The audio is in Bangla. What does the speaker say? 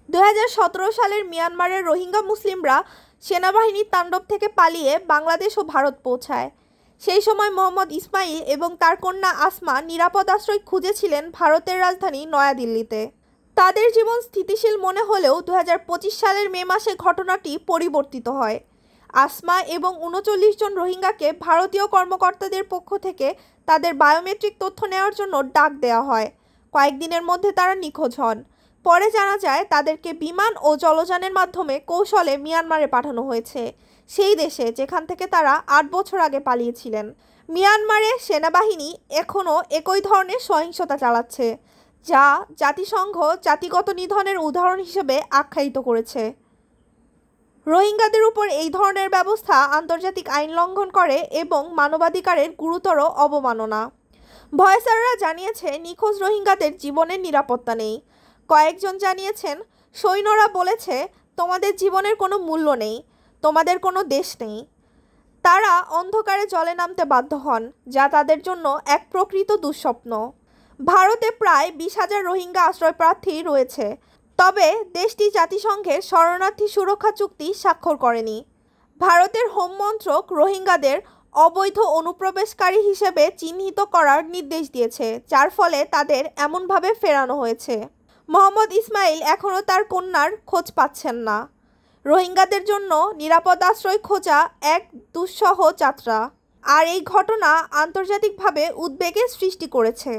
2017 সালের মিয়ানমারের রোহিঙ্গা মুসলিমরা সেনাবাহিনীর তাণ্ডব থেকে পালিয়ে বাংলাদেশ ও ভারত পৌঁছায়। সেই সময় মোহাম্মদ ইসমাইল এবং তার কন্যা আসমা নিরাপদ আশ্রয় খুঁজেছিলেন ভারতের রাজধানী নয়াদিল্লিতে। তাদের জীবন স্থিতিশীল মনে হলেও 2025 সালের মে মাসে ঘটনাটি পরিবর্তিত হয়। আসমা এবং 39 জন রোহিঙ্গাকে ভারতীয় কর্মকর্তাদের পক্ষ থেকে তাদের বায়োমেট্রিক তথ্য নেওয়ার জন্য ডাক দেওয়া হয়। কয়েকদিনের মধ্যে তারা নিখোঁজ হন। পরে জানা যায় তাদেরকে বিমান ও জলযানের মাধ্যমে কৌশলে মিয়ানমারে পাঠানো হয়েছে, সেই দেশে যেখান থেকে তারা 8 বছর আগে পালিয়েছিলেন। মিয়ানমারে সেনাবাহিনী এখনও একই ধরনের সহিংসতা চালাচ্ছে, যা জাতিসংঘ জাতিগত নিধনের উদাহরণ হিসেবে আখ্যায়িত করেছে। রোহিঙ্গাদের উপর এই ধরনের ব্যবস্থা আন্তর্জাতিক আইন লঙ্ঘন করে এবং মানবাধিকারের গুরুতর অবমাননা। ভয়েসাররা জানিয়েছে নিখোঁজ রোহিঙ্গাদের জীবনের নিরাপত্তা নেই। কয়েকজন জানিয়েছেন, সৈন্যরা বলেছে, তোমাদের জীবনের কোনো মূল্য নেই, তোমাদের কোনো দেশ নেই। তারা অন্ধকারে জলে নামতে বাধ্য হন, যা তাদের জন্য এক প্রকৃত দুঃস্বপ্ন। ভারতে প্রায় 20,000 রোহিঙ্গা আশ্রয়প্রার্থী রয়েছে, তবে দেশটি জাতিসংঘের শরণার্থী সুরক্ষা চুক্তি স্বাক্ষর করেনি। ভারতের হোম মন্ত্রক রোহিঙ্গাদের অবৈধ অনুপ্রবেশকারী হিসেবে চিহ্নিত করার নির্দেশ দিয়েছে, যার ফলে তাদের এমনভাবে ফেরানো হয়েছে। মোহাম্মদ ইসমাইল এখনও তার কন্যার খোঁজ পাচ্ছেন না। রোহিঙ্গাদের জন্য নিরাপদ আশ্রয় খোঁজা এক দুঃসহ যাত্রা, আর এই ঘটনা আন্তর্জাতিকভাবে উদ্বেগের সৃষ্টি করেছে।